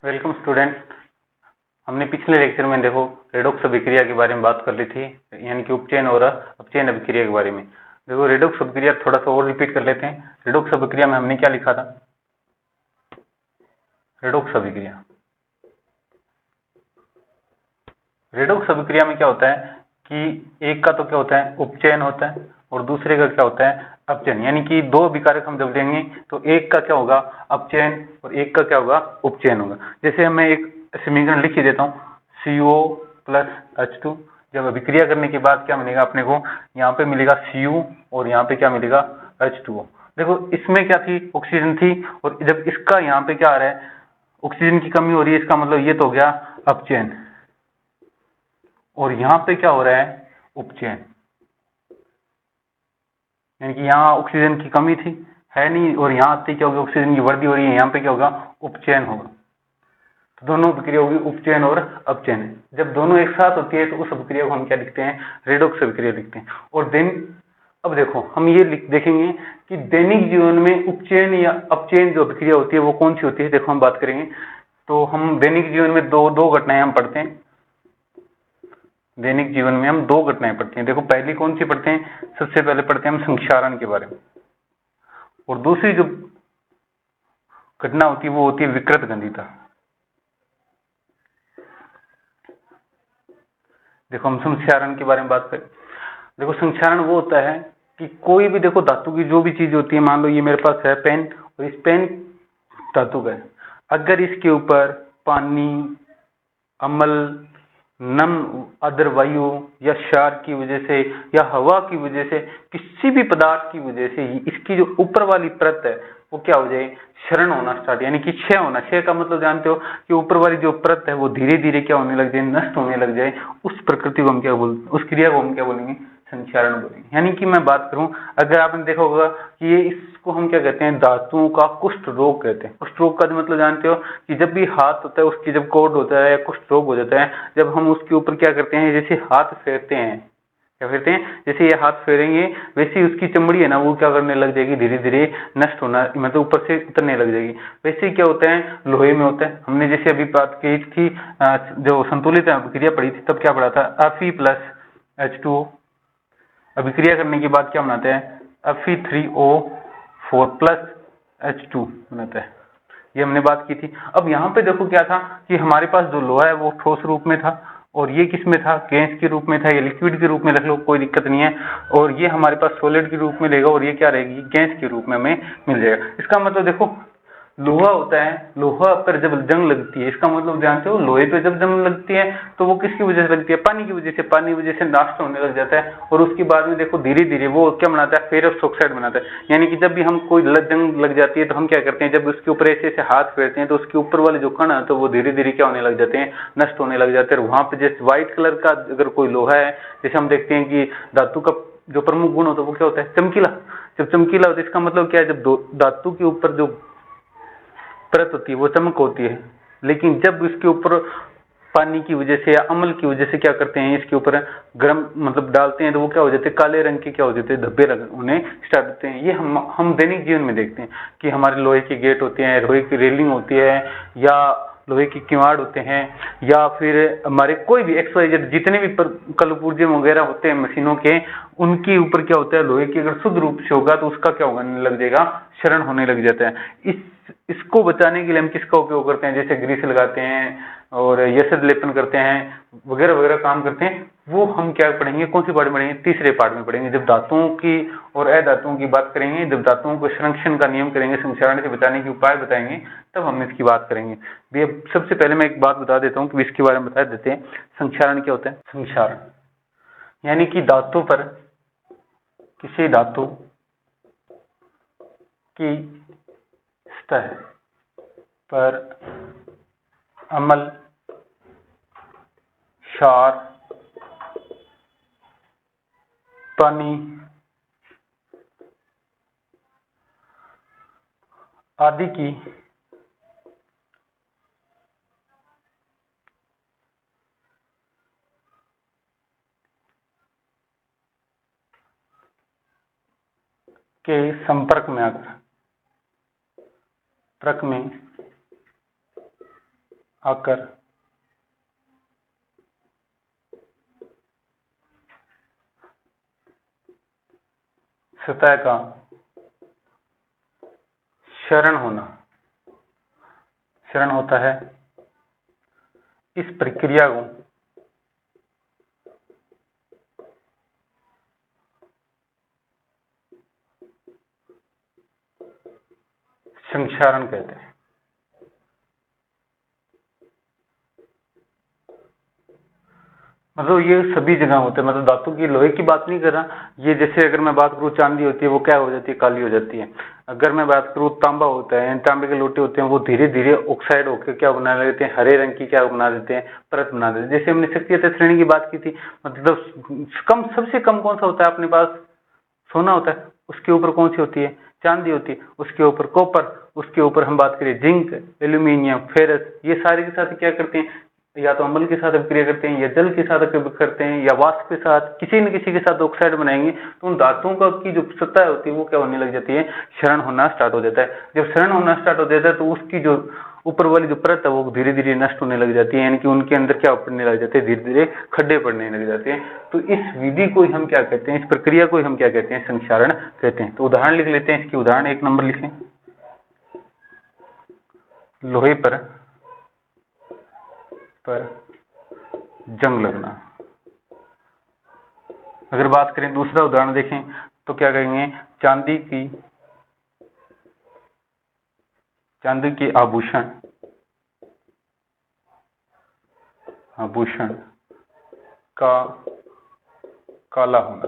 Welcome student. हमने पिछले lecture में देखो रेडॉक्स अभिक्रिया के बारे में बात कर ली थी, यानी कि उपचयन और अपचयन अभिक्रिया के बारे में। देखो रेडॉक्स अभिक्रिया थोड़ा सा और रिपीट कर लेते हैं। रेडॉक्स अभिक्रिया में हमने क्या लिखा था? रेडॉक्स अभिक्रिया, रेडॉक्स अभिक्रिया में क्या होता है कि एक का तो क्या होता है उपचयन होता है और दूसरे का क्या होता है अपचयन। यानी कि दो अभिकारक हम जब लेंगे तो एक का क्या होगा अपचयन और एक का क्या होगा उपचयन होगा। जैसे मैं एक समीकरण लिख ही देता हूँ, CO प्लस H2। जब अभिक्रिया करने के बाद क्या मिलेगा अपने को? यहाँ पे मिलेगा Cu और यहाँ पे क्या मिलेगा H2O। देखो इसमें क्या थी, ऑक्सीजन थी, और जब इसका यहाँ पे क्या आ रहा है ऑक्सीजन की कमी हो रही है, इसका मतलब ये तो हो गया अपचयन, और यहां पे क्या हो रहा है उपचयन। यानी कि यहाँ ऑक्सीजन की कमी थी है नहीं, और यहाँ आते क्या होगा ऑक्सीजन की वृद्धि हो रही है, यहाँ पे क्या होगा उपचयन होगा। तो दोनों अभिक्रिया होगी उपचयन और अपचयन। जब दोनों एक साथ होती है तो उस अभिक्रिया को हम क्या लिखते हैं? रेडॉक्स अभिक्रिया लिखते हैं। और देन अब देखो हम ये देखेंगे कि दैनिक जीवन में उपचयन या अपचयन जो अभिक्रिया होती है वो कौन सी होती है। देखो हम बात करेंगे तो हम दैनिक जीवन में दो घटनाएं हम पढ़ते हैं। दैनिक जीवन में हम दो घटनाएं पढ़ते हैं। देखो पहली कौन सी पढ़ते हैं? सबसे पहले पढ़ते हैं हम संक्षारण के बारे में, और दूसरी जो घटना होती है वो होती है विकृत गंधिता। देखो हम संक्षारण के बारे में बात करें। देखो संक्षारण वो होता है कि कोई भी देखो धातु की जो भी चीज होती है, मान लो ये मेरे पास है पेन, और इस पेन धातु का है, अगर इसके ऊपर पानी, अम्ल, नम, अदर वायु या क्षार की वजह से या हवा की वजह से, किसी भी पदार्थ की वजह से इसकी जो ऊपर वाली परत है वो क्या हो जाए? क्षरण होना स्टार्ट, यानी कि क्षय होना। क्षय का मतलब जानते हो कि ऊपर वाली जो परत है वो धीरे धीरे क्या होने लग जाए? नष्ट होने लग जाए। उस प्रकृति को हम क्या बोलते, उस क्रिया को हम क्या बोलेंगे? संक्षारण बोलेंगे। यानी कि मैं बात करूं, अगर आपने देखा होगा कि ये इसको हम क्या कहते हैं? धातुओं का कुष्ठ रोग कहते हैं। कुष्ठ रोग का मतलब जानते हो कि जब भी हाथ होता है उसकी जब कोढ़ होता है या कुष्ठ रोग हो जाता है, जब हम उसके ऊपर क्या करते हैं, जैसे हाथ फेरते हैं, क्या फेरते हैं, जैसे ये हाथ फेरेंगे वैसे ही उसकी चमड़ी है ना वो क्या करने लग जाएगी? धीरे धीरे नष्ट होना, मतलब ऊपर से उतरने लग जाएगी। वैसे ही क्या होता है लोहे में होता है। हमने जैसे अभी बात की थी जो संतुलित अभिक्रिया पढ़ी थी, तब क्या पढ़ा था? Fe प्लस H2O अभिक्रिया करने के बाद क्या बनाते हैं? Fe3O4 प्लस H2 बनाता है। ये हमने बात की थी। अब यहाँ पे देखो क्या था कि हमारे पास जो लोहा है वो ठोस रूप में था, और ये किस में था? गैस के रूप में था, या लिक्विड के रूप में रख लो, कोई दिक्कत नहीं है। और ये हमारे पास सॉलिड के रूप में रहेगा, और ये क्या रहेगी? गैस के रूप में हमें मिल जाएगा। इसका मतलब देखो लोहा होता है, लोहा पर जब जंग लगती है, इसका मतलब जानते हो लोहे पे जब जंग लगती है तो वो किसकी वजह से लगती है? पानी की वजह से। पानी की वजह से नष्ट होने लग जाता है, और उसके बाद में देखो धीरे धीरे वो क्या बनाता है? फेरस ऑक्साइड बनाता है। यानी कि जब भी हम कोई जंग लग जाती है तो हम क्या करते हैं? जब उसके ऊपर ऐसे ऐसे हाथ फेरते हैं तो उसके ऊपर वाले जो कण है तो वो धीरे धीरे क्या होने लग जाते हैं? नष्ट होने लग जाते हैं। वहां पे जैसे व्हाइट कलर का अगर कोई लोहा है, जैसे हम देखते हैं कि धातु का जो प्रमुख गुण होता है वो क्या होता है? चमकीला। जब चमकीला होता है इसका मतलब क्या है? जब धातु के ऊपर जो परत होती है वो चमक होती है, लेकिन जब इसके ऊपर पानी की वजह से या अम्ल की वजह से क्या करते हैं? इसके ऊपर गर्म मतलब डालते हैं तो वो क्या हो जाते हैं? काले रंग के क्या हो जाते हैं? धब्बे होने स्टार्ट होते हैं। ये हम दैनिक जीवन में देखते हैं कि हमारे लोहे के गेट होते हैं, लोहे की रेलिंग होती है, या लोहे की किवाड़ होते हैं, या फिर हमारे कोई भी XYZ जितने भी कलपुर्जे वगैरह होते हैं मशीनों के, उनके ऊपर क्या होता है? लोहे की अगर शुद्ध रूप से होगा तो उसका क्या होने लग जाएगा? क्षरण होने लग जाता है। इसको बचाने के लिए हम किसका उपयोग करते हैं? जैसे ग्रीस लगाते हैं और यशद लेपन करते हैं, वगैरह वगैरह काम करते हैं। वो हम क्या पढ़ेंगे? कौन सी पार्ट में पढ़ेंगे? तीसरे पार्ट में पढ़ेंगे, जब धातुओं की और अधातुओं की बात करेंगे, जब धातुओं को संरक्षण का नियम करेंगे, संक्षारण से बचाने के उपाय बताएंगे, तब हम इसकी बात करेंगे। सबसे पहले मैं एक बात बता देता हूँ कि इसके बारे में बता देते हैं। संक्षारण क्या होता है? संक्षारण यानी कि धातु पर, किसी धातु की सतह पर अम्ल, क्षार, पानी आदि की के संपर्क में आकर आकर सतह का क्षरण होता है। इस प्रक्रिया को संक्षारण कहते हैं। मतलब ये सभी जगह होते हैं, मतलब धातु की, लोहे की बात नहीं कर रहा। ये जैसे अगर मैं बात करूँ चांदी होती है, वो क्या हो जाती है, काली हो जाती है। अगर मैं बात करूँ तांबा होता है, तांबे के लोटे होते हैं, वो धीरे धीरे ऑक्साइड होकर क्या बना लेते हैं, हरे रंग की क्या बना देते हैं, परत बना देते हैं। जैसे हमने शक्ति श्रेणी की बात की थी, मतलब सबसे कम कौन सा होता है अपने पास, सोना होता है। उसके ऊपर कौन सी होती है, चांदी होती है। उसके ऊपर कॉपर, उसके ऊपर हम बात करें जिंक, एल्यूमिनियम, फेरस, ये सारे के साथ क्या करते हैं, या तो अम्ल के साथ अभिक्रिया करते हैं, या जल के साथ करते हैं, या वाष्प के साथ, किसी न किसी के साथ ऑक्साइड बनाएंगे। तो उन धातुओं का की जो सतह होती है वो क्या होने लग जाती है, क्षरण होना स्टार्ट हो जाता है। जब क्षरण होना स्टार्ट हो जाता है तो उसकी जो ऊपर वाली जो परत है वो धीरे धीरे नष्ट होने लग जाती है, यानी कि उनके अंदर क्या पड़ने लग जाते हैं, धीरे धीरे खड्डे पड़ने लग जाते हैं। तो इस विधि को हम क्या कहते हैं, इस प्रक्रिया को हम क्या कहते हैं, संक्षारण कहते हैं। तो उदाहरण लिख लेते हैं, इसकी उदाहरण 1 नंबर लिखें, लोहे पर जंग लगना। अगर बात करें दूसरा उदाहरण देखें तो क्या कहेंगे, चांदी की आभूषण का काला होना।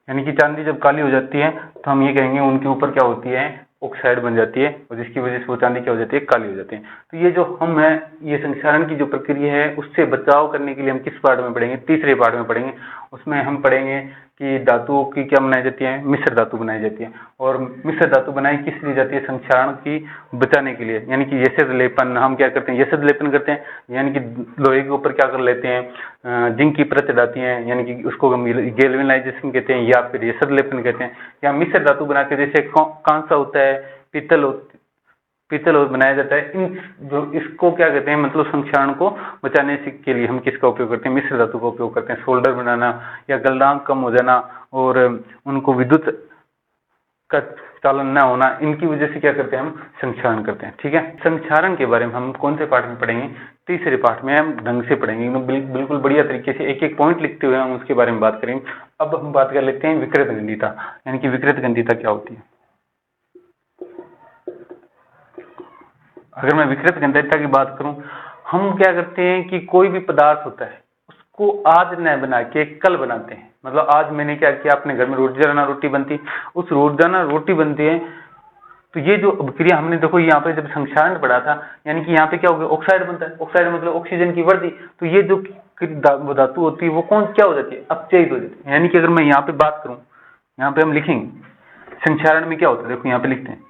यानी कि चांदी जब काली हो जाती है तो हम ये कहेंगे उनके ऊपर क्या होती है, ऑक्साइड बन जाती है, और जिसकी वजह से वो चांदी क्या हो जाती है, काली हो जाती है। तो ये जो हम है, ये संक्षारण की जो प्रक्रिया है उससे बचाव करने के लिए हम किस पार्ट में पढ़ेंगे, तीसरे पार्ट में पढ़ेंगे। उसमें हम पढ़ेंगे कि धातुओं की क्या बनाई जाती है, मिश्र धातु बनाई जाती है। और मिश्र धातु बनाई किस लिए जाती है, संक्षारण की बचाने के लिए। यानी कि यशद लेपन, हम क्या करते हैं, यशद लेपन करते हैं, यानी कि लोहे के ऊपर क्या कर लेते हैं, जिंक की परत चढ़ाती हैं, यानी कि उसको हम गैल्वेनाइजेशन कहते हैं, या फिर यशद लेपन कहते हैं। या मिश्र धातु बनाते हैं, जैसे कांसा होता है, पीतल बनाया जाता है। इन जो इसको क्या कहते हैं, मतलब संक्षारण को बचाने के लिए हम किसका उपयोग करते हैं, मिश्र धातु का उपयोग करते हैं। सोल्डर बनाना या गलनांक कम हो जाना और उनको विद्युत का चालन न होना, इनकी वजह से क्या करते हैं, हम संक्षारण करते हैं। ठीक है, संक्षारण के बारे में हम कौन से पाठ में पढ़ेंगे, तीसरे पाठ में हम ढंग से पढ़ेंगे, एकदम बिल्कुल बढ़िया तरीके से एक एक पॉइंट लिखते हुए हम उसके बारे में बात करेंगे। अब हम बात कर लेते हैं विकृत गंधिता, यानी कि विकृत गंधिता क्या होती है। अगर मैं विकृत गंधिता की बात करूं, हम क्या करते हैं कि कोई भी पदार्थ होता है उसको आज न बना के कल बनाते हैं। मतलब आज मैंने क्या किया, अपने घर में रोजाना रोटी बनती, उस रोजाना रोटी बनती है, तो ये जो अभिक्रिया हमने देखो यहाँ पे जब संक्षारण पढ़ा था, यानी कि यहाँ पे क्या हो गया, ऑक्साइड बनता है। ऑक्साइड मतलब ऑक्सीजन की वर्दी। तो ये जो धातु होती है वो कौन क्या हो जाती है, अपचयित हो जाती है। यानी कि अगर मैं यहाँ पे बात करूं, यहाँ पे हम लिखेंगे संक्षारण में क्या होता है, देखो यहाँ पे लिखते हैं,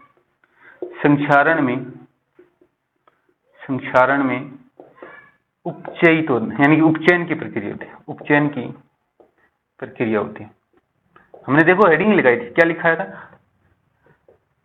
संक्षारण में उपचयित होना, यानी कि उपचयन की प्रक्रिया होती है, उपचयन की प्रक्रिया होती है। हमने देखो हेडिंग लगाई थी, क्या लिखा था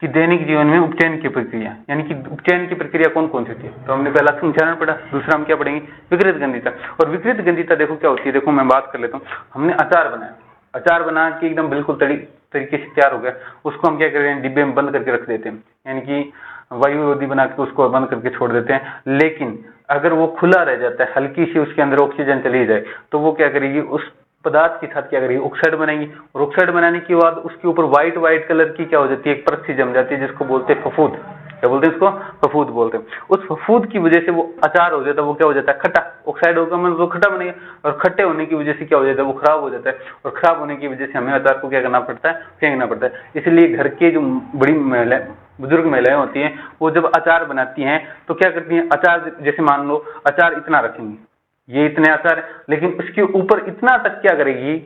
कि दैनिक जीवन में उपचयन की प्रक्रिया, यानी कि उपचयन की प्रक्रिया कौन कौन सी होती है। तो हमने पहला संक्षारण पढ़ा, दूसरा हम क्या पढ़ेंगे, विकृत गंधिता। और विकृत गंधिता देखो क्या होती है, देखो मैं बात कर लेता हूँ। हमने अचार बनाया, अचार बना के एकदम बिल्कुल तरीके से तैयार हो गया, उसको हम क्या कर रहे हैं, डिब्बे में बंद करके रख देते हैं, यानी कि वायुरोधी बना के उसको बंद करके छोड़ देते हैं। लेकिन अगर वो खुला रह जाता है, हल्की सी उसके अंदर ऑक्सीजन चली जाए, तो वो क्या करेगी, उस पदार्थ के साथ क्या करेगी, ऑक्साइड बनाएंगी। और ऑक्साइड बनाने के बाद उसके ऊपर व्हाइट कलर की क्या हो जाती है, एक परत सी जम जाती है, जिसको बोलते हैं फफूद। क्या बोलते हैं इसको, फफूद बोलते हैं। उस फफूद की वजह से वो अचार हो जाता है, वो क्या हो जाता है, खट्टा। ऑक्साइड होगा मतलब वो खट्टा बनेगा, और खट्टे होने की वजह से क्या हो जाता है, वो खराब हो जाता है। और खराब होने की वजह से हमें अचार को क्या करना पड़ता है, फेंकना पड़ता है। इसलिए घर के जो बड़ी महिलाएं, बुजुर्ग महिलाएं होती हैं, वो जब अचार बनाती हैं तो क्या करती हैं, अचार जैसे मान लो अचार इतना रखेंगी, ये इतने अचार, लेकिन उसके ऊपर इतना तक क्या करेगी,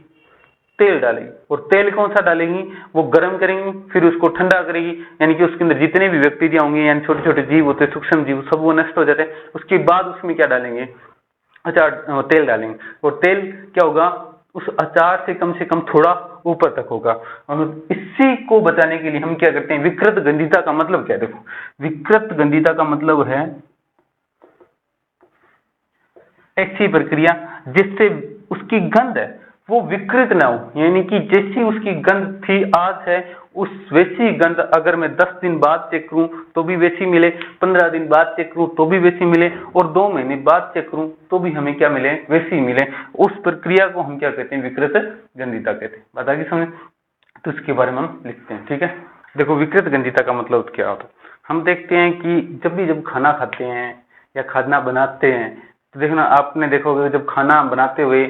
तेल डालेगी। और तेल कौन सा डालेंगी, वो गर्म करेंगी, फिर उसको ठंडा करेगी, यानी कि उसके अंदर जितने भी बैक्टीरिया होंगे, यानी छोटे छोटे जीव होते हैं, सूक्ष्म जीव, सब वो नष्ट हो जाते हैं। उसके बाद उसमें क्या डालेंगे, अचार तेल डालेंगे। और तेल क्या होगा, उस अचार से कम थोड़ा ऊपर तक होगा। और इसी को बचाने के लिए हम क्या करते हैं, विकृत गंधिता का मतलब क्या है, देखो विकृत गंधिता का मतलब है ऐसी प्रक्रिया जिससे उसकी गंध है वो विकृत ना हो, यानी कि जैसी उसकी गंध थी आज है उस वैसी गंध अगर मैं 10 दिन बाद चेक करूं तो भी वैसी मिले, 15 दिन बाद चेक करूं तो भी वैसी मिले, और 2 महीने बाद चेक करूं तो भी हमें क्या मिले, वैसी मिले। उस प्रक्रिया को हम क्या कहते हैं, विकृत गंधिता कहते हैं। बात आगे समझ, तो इसके बारे में हम लिखते हैं। ठीक है, देखो विकृत गंधिता का मतलब क्या होता है। हम देखते हैं कि जब खाना खाते हैं या खाना बनाते हैं तो देखना, आपने देखोगे जब खाना बनाते हुए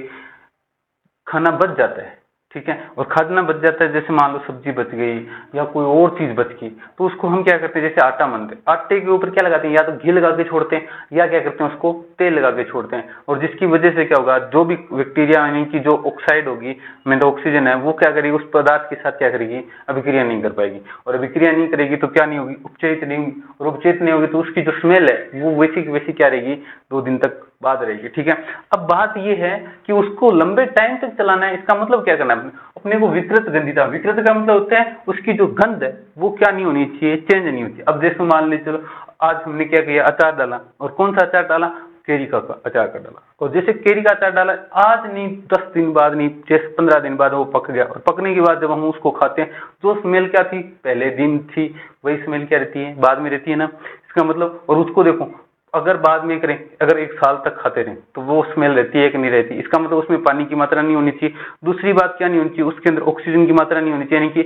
खाना बच जाता है, ठीक है, और खाना बच जाता है, जैसे मान लो सब्जी बच गई या कोई और चीज बच गई, तो उसको हम क्या करते हैं, जैसे आटा मानते हैं, आटे के ऊपर क्या लगाते हैं, या तो घी लगा के छोड़ते हैं या क्या करते हैं उसको तेल लगा के छोड़ते हैं, और जिसकी वजह से क्या होगा, जो भी बैक्टीरिया यानी कि जो ऑक्साइड होगी, मतलब ऑक्सीजन है, वो क्या करेगी, उस पदार्थ के साथ क्या करेगी, अभिक्रिया नहीं कर पाएगी, और अभिक्रिया नहीं करेगी तो क्या नहीं होगी, उपचयित नहीं होगी, और उपचयित नहीं होगी तो उसकी जो स्मेल है वो वैसी की वैसी क्या रहेगी, 2 दिन तक बाद रहेगी। ठीक है, अब बात यह है कि उसको लंबे टाइम तक चलाना है, इसका मतलब क्या करना है, अपने को विकृत गंधिता, विकृत का मतलब होता है उसकी जो गंध है वो क्या नहीं होनी चाहिए, चेंज नहीं होती। अब जैसे मान लीजिए चलो आज हमने क्या किया, अचार डाला, और कौन सा अचार डाला, केरी का अचार का डाला, और जैसे केरी का अचार डाला आज नहीं 10 दिन बाद नहीं, जैसे 15 दिन बाद वो पक गया, और पकने के बाद जब हम उसको खाते हैं जो स्मेल क्या थी पहले दिन थी वही स्मेल क्या रहती है, बाद में रहती है ना। इसका मतलब, और उसको देखो अगर बाद में करें, अगर 1 साल तक खाते रहें तो वो स्मेल रहती है कि नहीं रहती, इसका मतलब उसमें पानी की मात्रा नहीं होनी चाहिए। दूसरी बात क्या नहीं होनी चाहिए, उसके अंदर ऑक्सीजन की मात्रा नहीं होनी चाहिए, यानी कि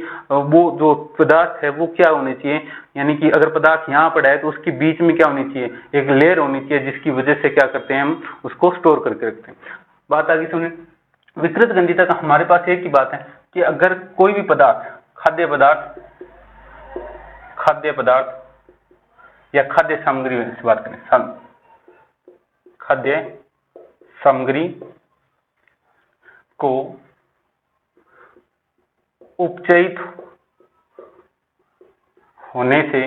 वो जो पदार्थ है वो क्या होने चाहिए, यानी कि अगर पदार्थ यहाँ पड़ा है तो उसके बीच में क्या होनी चाहिए, एक लेयर होनी चाहिए, जिसकी वजह से क्या करते हैं हम उसको स्टोर करके रखते हैं। बात आगे सुने, विकृत गंधिता का हमारे पास एक ही बात है कि अगर कोई भी पदार्थ, खाद्य पदार्थ या खाद्य सामग्री से बात करें, खाद्य सामग्री को उपचयित होने से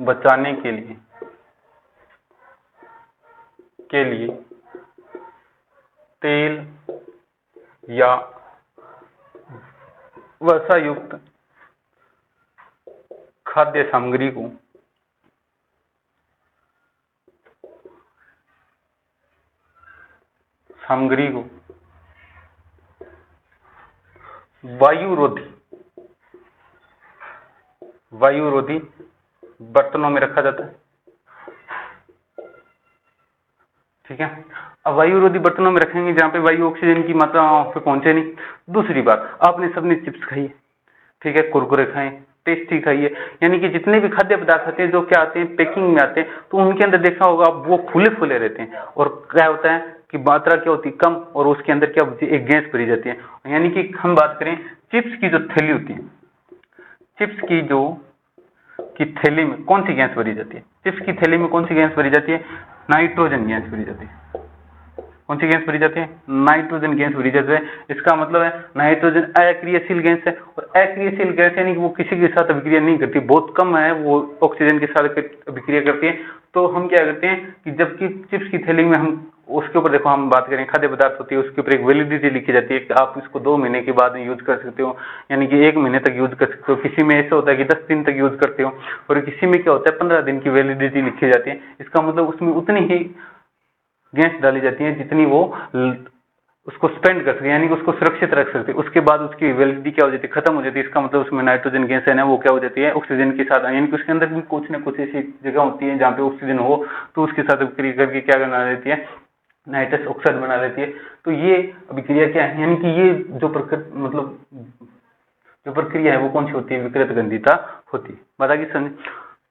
बचाने के लिए तेल या वसा युक्त खाद्य सामग्री को वायुरोधी बर्तनों में रखा जाता है। ठीक है, अब वायुरोधी बर्तनों में रखेंगे जहां पे वायु ऑक्सीजन की मात्रा पे पहुंचे नहीं। दूसरी बात, आपने सबने चिप्स खाई है, ठीक है, कुरकुरे खाए, टेस्टी खाइए, यानी कि जितने भी खाद्य पदार्थ आते हैं जो क्या आते हैं पैकिंग में आते हैं, तो उनके अंदर देखा होगा वो फूले फूले रहते हैं, और क्या होता है कि मात्रा क्या होती है कम, और उसके अंदर क्या होती है, एक गैस भरी जाती है। यानी कि हम बात करें चिप्स की जो थैली होती है, चिप्स की थैली में कौन सी गैस भरी जाती है, चिप्स की थैली में कौन सी गैस भरी जाती है, नाइट्रोजन गैस भरी जाती है। कौन सी गैस भरी जाती है, नाइट्रोजन गैस भरी जाती है। इसका मतलब है नाइट्रोजन अक्रियाशील गैस है, और अक्रियाशील गैस यानी कि वो किसी के साथ अभिक्रिया नहीं करती, बहुत कम है वो ऑक्सीजन के साथ अभिक्रिया करती है। तो हम क्या करते हैं कि जबकि चिप्स की थैली में हम उसके ऊपर देखो, हम बात करें खाद्य पदार्थ होती है, उसके ऊपर एक वैलिडिटी लिखी जाती है कि आप इसको 2 महीने के बाद यूज कर सकते हो, यानी कि 1 महीने तक यूज कर सकते हो, किसी में ऐसा होता है कि 10 दिन तक यूज करते हो, और किसी में क्या होता है 15 दिन की वैलिडिटी लिखी जाती है। इसका मतलब उसमें उतनी ही गैस डाली जाती है जितनी वो उसको स्पेंड कर सके, यानी कि उसको सुरक्षित रख सकते, उसके बाद उसकी वैलिडिटी क्या हो जाती है, खत्म हो जाती है। इसका मतलब उसमें नाइट्रोजन गैस है ना वो क्या हो जाती है, ऑक्सीजन के साथ, यानी कि उसके अंदर भी कुछ ना कुछ ऐसी जगह होती है जहाँ पे ऑक्सीजन हो तो उसके साथ अभिक्रिया करके क्या बना देती है, नाइट्रस ऑक्साइड बना लेती है। तो ये अभिक्रिया क्या है, यानी कि ये जो प्रक्रिया है वो कौन सी होती है, विकृत गंधिता होती है। बता कि समझ,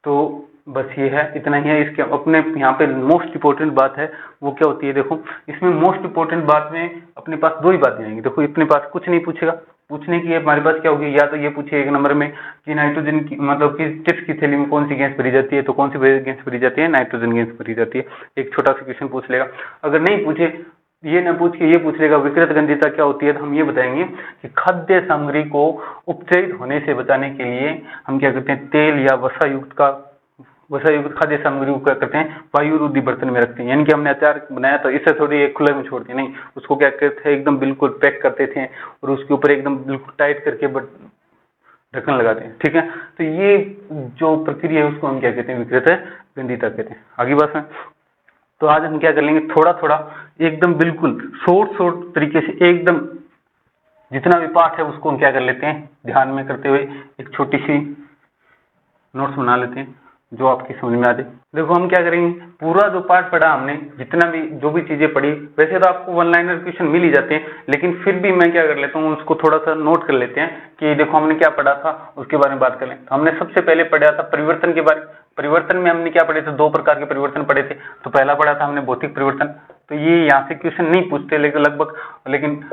तो बस ये है, इतना ही है। इसके अपने यहाँ पे मोस्ट इंपोर्टेंट बात है वो क्या होती है, देखो इसमें मोस्ट इंपोर्टेंट बात में अपने पास 2 ही बातें आएंगी। देखो अपने पास कुछ नहीं पूछेगा, पूछने की हमारे पास क्या होगी, या तो ये पूछे 1 नंबर में कि नाइट्रोजन की मतलब कि चिप्स की थैली में कौन सी गैस भरी जाती है, तो कौन सी गैस भरी जाती है, नाइट्रोजन गैस भरी जाती है। एक छोटा सा क्वेश्चन पूछ लेगा। अगर नहीं पूछे, ये ना पूछ के ये पूछ लेगा विकृत गंधिता क्या होती है, तो हम ये बताएंगे कि खाद्य सामग्री को उपचयित होने से बचाने के लिए हम क्या करते हैं, तेल या वसा युक्त खाद्य सामग्री को क्या करते हैं, वायुरोधी बर्तन में रखते हैं। यानी कि हमने अचार बनाया तो इसे थोड़ी एक खुले में छोड़ दिया, नहीं, उसको क्या करते थे, एकदम बिल्कुल पैक करते थे और उसके ऊपर एकदम बिल्कुल टाइट करके ढक्कन लगाते हैं। ठीक है, तो ये जो प्रक्रिया है उसको हम क्या कहते हैं, विकृत गंधिता कहते हैं। आगे बात है, तो आज हम क्या कर लेंगे, थोड़ा थोड़ा एकदम बिल्कुल शॉर्ट तरीके से एकदम जितना भी पाठ है उसको हम क्या कर लेते हैं, ध्यान में करते हुए एक छोटी सी नोट्स बना लेते हैं जो आपकी समझ में आ जाए। देखो हम क्या करेंगे, पूरा जो पाठ पढ़ा हमने, जितना भी जो भी चीजें पढ़ी, वैसे तो आपको वन लाइनर क्वेश्चन मिल ही जाते हैं, लेकिन फिर भी मैं क्या कर लेता हूँ, उसको थोड़ा सा नोट कर लेते हैं कि देखो हमने क्या पढ़ा था, उसके बारे में बात कर लें। तो हमने सबसे पहले पढ़ा था परिवर्तन के बारे। परिवर्तन में हमने क्या पढ़े थे, दो प्रकार के परिवर्तन पढ़े थे। तो पहला पढ़ा था हमने भौतिक परिवर्तन, तो ये यहाँ से क्वेश्चन नहीं पूछते लेकिन लगभग, लेकिन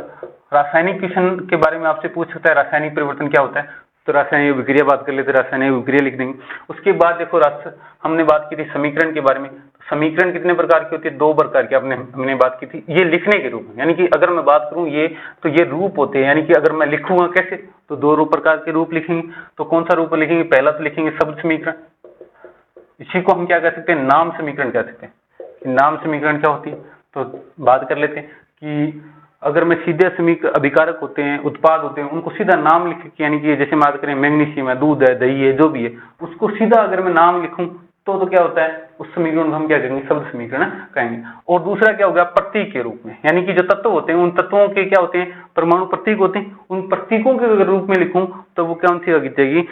रासायनिक क्वेश्चन के बारे में आपसे पूछ सकता है रासायनिक परिवर्तन क्या होता है। तो रासायनिक अभिक्रिया बात कर लेते, रासायनिक अभिक्रिया लिख देंगे। उसके बाद देखो हमने बात की थी समीकरण के बारे में। समीकरण कितने प्रकार की होती है, दो प्रकार की हमने बात की थी, ये लिखने के रूप में, यानी कि अगर मैं बात करूं ये, तो ये रूप होते हैं, यानी कि अगर मैं लिखूंगा कैसे, तो दो प्रकार के रूप लिखेंगे। तो कौन सा रूप लिखेंगे, पहला तो लिखेंगे शब्द समीकरण, इसी को हम क्या कह सकते हैं, नाम समीकरण कह सकते हैं। नाम समीकरण क्या होती है, तो बात कर लेते हैं कि अगर मैं सीधे समीकरण, अभिकारक होते हैं, उत्पाद होते हैं, उनको सीधा नाम लिख के, यानी कि जैसे बात करें मैग्नीशियम है, दूध है, दही है, जो भी है, उसको सीधा अगर मैं नाम लिखूं तो क्या होता है, उस समीकरण को हम क्या कहेंगे, शब्द समीकरण कहेंगे। और दूसरा क्या होगा, प्रतीक के रूप में, यानी कि जो तत्व होते हैं उन तत्वों के क्या होते हैं, परमाणु प्रतीक होते हैं, उन प्रतीकों के अगर रूप में लिखूं तो वो कौन सी जाएगी,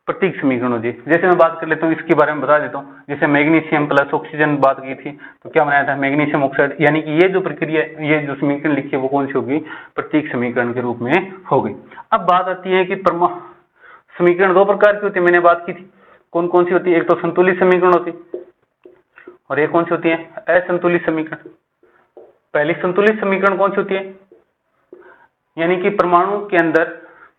प्रतीक समीकरण हो जाएगी। जैसे मैं बात कर लेता हूँ, इसके बारे में बता देता हूँ। जैसे मैग्नीशियम प्लस ऑक्सीजन बात की थी, तो क्या बनाया था, मैग्नीशियम ऑक्साइड, यानी कि ये जो प्रक्रिया, ये जो समीकरण लिखी है वो कौन सी होगी, प्रतीक समीकरण के रूप में हो गई। अब बात आती है कि समीकरण दो प्रकार की होती है, मैंने बात की थी, कौन कौन सी होती है, एक तो संतुलित समीकरण होती है और एक कौन सी होती है, असंतुलित समीकरण। पहली संतुलित समीकरण कौन सी होती है, यानी कि परमाणु के अंदर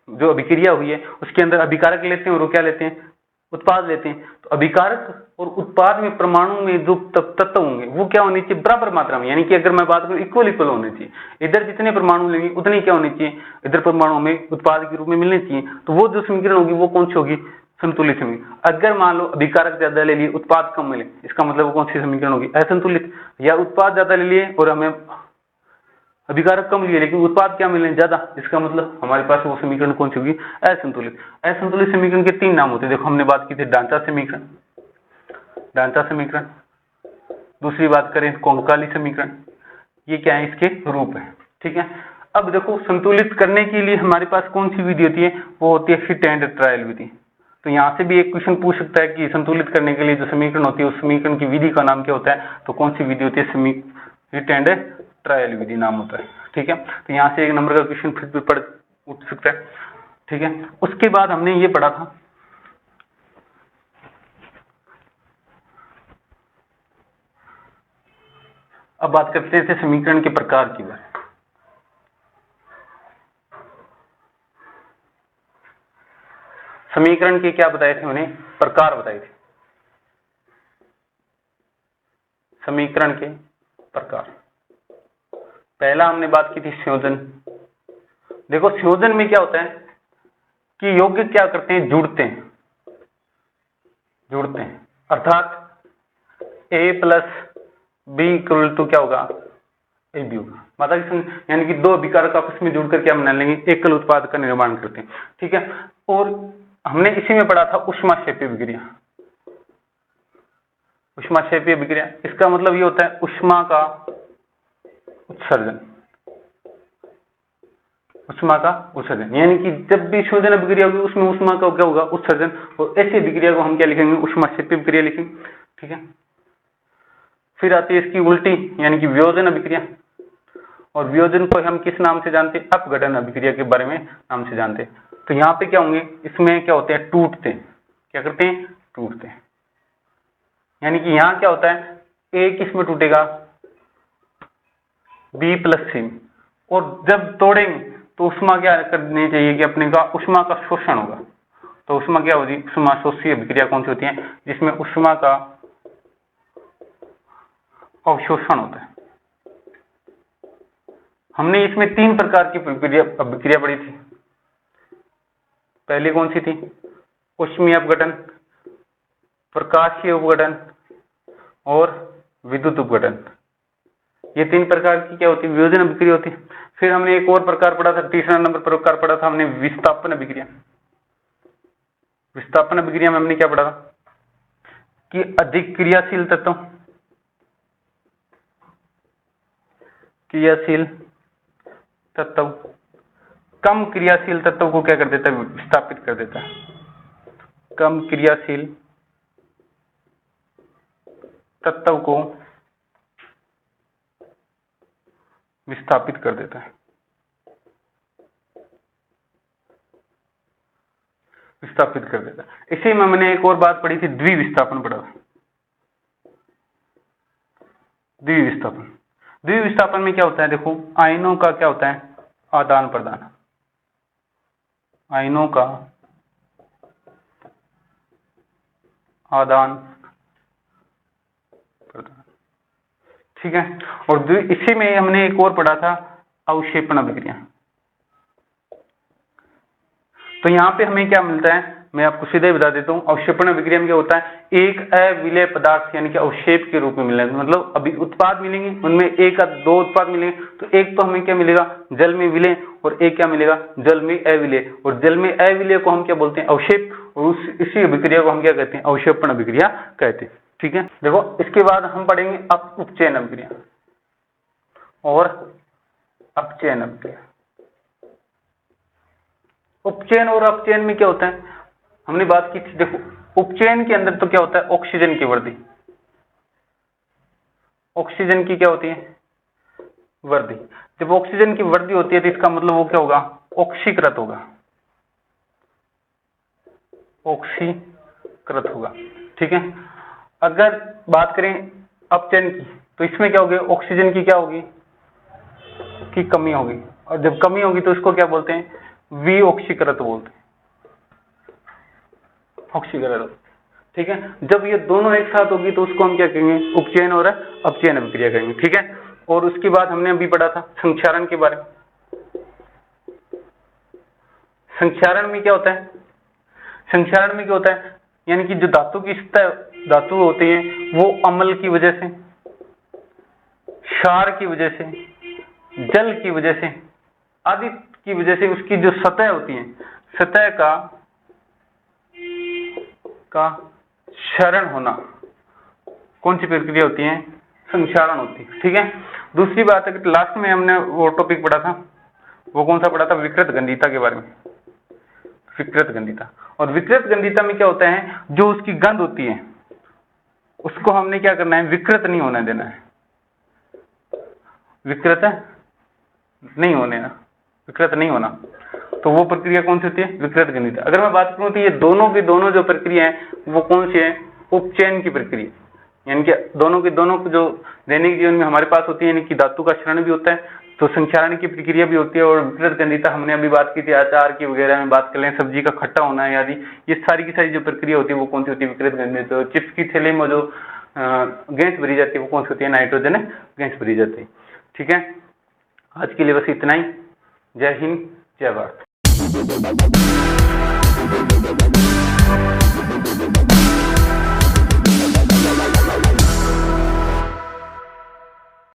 जो अभिक्रिया हुई है उसके अंदर अभिकारक लेते हैं और वो क्या लेते हैं, उत्पाद लेते हैं। तो अभिकारक और उत्पाद में परमाणु में जो तत्व होंगे वो क्या होनी चाहिए, बराबर मात्रा में, यानी कि अगर मैं बात करूं इक्वल होने चाहिए। इधर जितने परमाणु लेंगे उतनी क्या होनी चाहिए, इधर परमाणु में उत्पाद के रूप में मिलने चाहिए। तो वो जो समीकरण होगी वो कौन सी होगी, संतुलित समीकरण। अगर मान लो अभिकारक ज्यादा ले लिए, उत्पाद कम मिले, इसका मतलब वो कौन सी समीकरण होगी, असंतुलित। या उत्पाद ज्यादा ले लिए और हमें अभिकारक कम लिए लेकिन उत्पाद क्या मिले, ज्यादा, इसका मतलब हमारे पास वो समीकरण कौन सी होगी, असंतुलित। असंतुलित समीकरण के तीन नाम होते हैं, देखो हमने बात की थी ढांचा समीकरण, ढांचा समीकरण, दूसरी बात करें कोंकाली समीकरण, ये क्या है, इसके रूप है। ठीक है, अब देखो संतुलित करने के लिए हमारे पास कौन सी विधि होती है, वो होती है हिट एंड ट्रायल विधि। तो यहाँ से भी एक क्वेश्चन पूछ सकता है कि संतुलित करने के लिए जो समीकरण होती है उस समीकरण की विधि का नाम क्या होता है, तो कौन सी विधि होती है, हिट एंड ट्रायल विधि नाम होता है। ठीक है, तो यहाँ से एक नंबर का क्वेश्चन फिर भी उठ सकता है। ठीक है, उसके बाद हमने ये पढ़ा था, अब बात करते थे समीकरण के प्रकार की बात। समीकरण के क्या बताए थे, उन्हें प्रकार बताए थे, समीकरण के प्रकार। पहला हमने बात की थी संयोजन। देखो संयोजन में क्या होता है कि यौगिक क्या करते हैं, जुड़ते हैं, अर्थात A plus b equal to क्या होगा, ए बी होगा। मतलब यानी कि दो अभिकारक आपस में जुड़कर क्या बना लेंगे, एकल उत्पाद का निर्माण करते हैं। ठीक है, और हमने इसी में पढ़ा था ऊष्माक्षेपीय अभिक्रिया। ऊष्माक्षेपीय अभिक्रिया, इसका मतलब ये होता है ऊष्मा का उत्सर्जन, ऊष्मा का उत्सर्जन, यानी कि जब भी संयोजन अभिक्रिया होगी उसमें ऊष्मा का क्या होगा, उत्सर्जन। और ऐसी अभिक्रिया को हम क्या लिखेंगे, ऊष्माक्षेपीय अभिक्रिया लिखेंगे। ठीक है, फिर आती है इसकी उल्टी, यानी कि वियोजन अभिक्रिया। और वियोजन को हम किस नाम से जानते हैं, अपघटन अभिक्रिया के बारे में नाम से जानते हैं। तो यहाँ पे क्या होंगे, इसमें क्या होते हैं, टूटते हैं, क्या करते हैं, टूटते हैं। यानी कि यहाँ क्या होता है, ए किस में टूटेगा, बी प्लस सी। और जब तोड़ेंगे तो ऊष्मा क्या करनी चाहिए कि अपने का ऊष्मा का शोषण होगा। तो ऊष्मा क्या होगी, ऊष्मा शोषी अभिक्रिया कौन सी होती है, जिसमें ऊष्मा का अवशोषण होता है। हमने इसमें तीन प्रकार की अभिक्रिया पढ़ी थी। पहली कौन सी थी, ऊष्मीय अपघटन, प्रकाशीय अपघटन और विद्युत अपघटन। ये तीन प्रकार की क्या होती है, वियोजन अभिक्रिया होती है। फिर हमने एक और प्रकार पढ़ा था, तीसरा नंबर प्रकार पढ़ा था हमने विस्थापन अभिक्रिया। विस्थापन अभिक्रिया में हमने क्या पढ़ा था कि अधिक क्रियाशील तत्व क्रियाशील तत्व कम क्रियाशील तत्व को क्या कर देता है, विस्थापित कर देता है। कम क्रियाशील तत्व को विस्थापित कर देता है, विस्थापित कर देता है। इसी में मैंने एक और बात पढ़ी थी, द्विविस्थापन पढ़ा था। द्विविस्थापन, द्विविस्थापन में क्या होता है, देखो आयनों का क्या होता है, आदान प्रदान। आयनों का आदान प्रदान, ठीक है। और इसी में हमने एक और पढ़ा था, अवक्षेपण अभिक्रिया। तो यहां पे हमें क्या मिलता है, मैं आपको सीधे बता देता हूं। अवक्षेपण अभिक्रिया में क्या होता है, एक अविलेय पदार्थ यानी कि अवक्षेप के रूप में मिलेगा, मतलब अभी उत्पाद मिलेंगे, उनमें एक या दो उत्पाद मिलेंगे। तो एक तो हमें क्या मिलेगा, जल में विलय, और एक क्या मिलेगा, जल में अविलेय। और जल में अविलेय को हम क्या बोलते हैं, अवक्षेप, और इसी अभिक्रिया को हम क्या कहते हैं, अवक्षेपण अभिक्रिया कहते हैं, ठीक है। देखो इसके बाद हम पढ़ेंगे उपचयन अभिक्रिया और अपचयन अभिक्रिया। उपचयन और अपचयन में क्या होता है, हमने बात की थी। देखो उपचयन के अंदर तो क्या होता है, ऑक्सीजन की वृद्धि, ऑक्सीजन की क्या होती है, वृद्धि। जब ऑक्सीजन की वृद्धि होती है तो इसका मतलब वो क्या होगा, ऑक्सीकृत होगा, ऑक्सीकृत होगा, ठीक है। अगर बात करें अपचयन की, तो इसमें क्या होगी, ऑक्सीजन की क्या होगी, की कमी होगी। और जब कमी होगी तो इसको क्या बोलते हैं, विऑक्सीकृत बोलते हैं, ऑक्सीकृत, ठीक है। जब ये दोनों एक साथ होगी तो उसको हम क्या कहेंगे, उपचयन और अपचयन अभिक्रिया कहेंगे, ठीक है। और उसके बाद हमने अभी पढ़ा था संक्षारण के बारे में। संक्षारण में क्या होता है, संक्षारण में क्या होता है, यानी कि जो धातु की सतह धातु होती है वो अम्ल की वजह से, क्षार की वजह से, जल की वजह से, आदि की वजह से उसकी जो सतह होती है, सतह का क्षरण होना, कौन सी प्रक्रिया होती है, संक्षारण होती है, ठीक है। दूसरी बात है कि लास्ट में हमने वो टॉपिक पढ़ा था, वो कौन सा पढ़ा था, विकृत गंधिता के बारे में। विकृत गंधिता, और विकृत गंधिता में क्या होता है, जो उसकी गंध होती है उसको हमने क्या करना है, विकृत नहीं होने देना है, विकृत नहीं होने ना, विकृत नहीं होना। तो वो प्रक्रिया कौन सी होती है, विकृत गंधिता। अगर मैं बात करूं तो ये दोनों की दोनों जो प्रक्रिया है वो कौन सी है, उपचयन की प्रक्रिया, यानी कि दोनों की दोनों जो दैनिक जीवन में हमारे पास होती है, यानी कि धातु का क्षरण भी होता है, तो संक्षारण की प्रक्रिया भी होती है। और विकृत गंधिता हमने अभी बात की थी, अचार की वगैरह में बात कर लें, सब्जी का खट्टा होना है आदि, ये सारी की सारी जो प्रक्रिया होती है वो कौन सी होती है, विकृत गंधिता। चिप्स की थैली में जो गैस भरी जाती है वो कौन सी होती है, नाइट्रोजन गैस भरी जाती है, ठीक है। आज के लिए बस इतना ही। जय हिंद, जय भारत।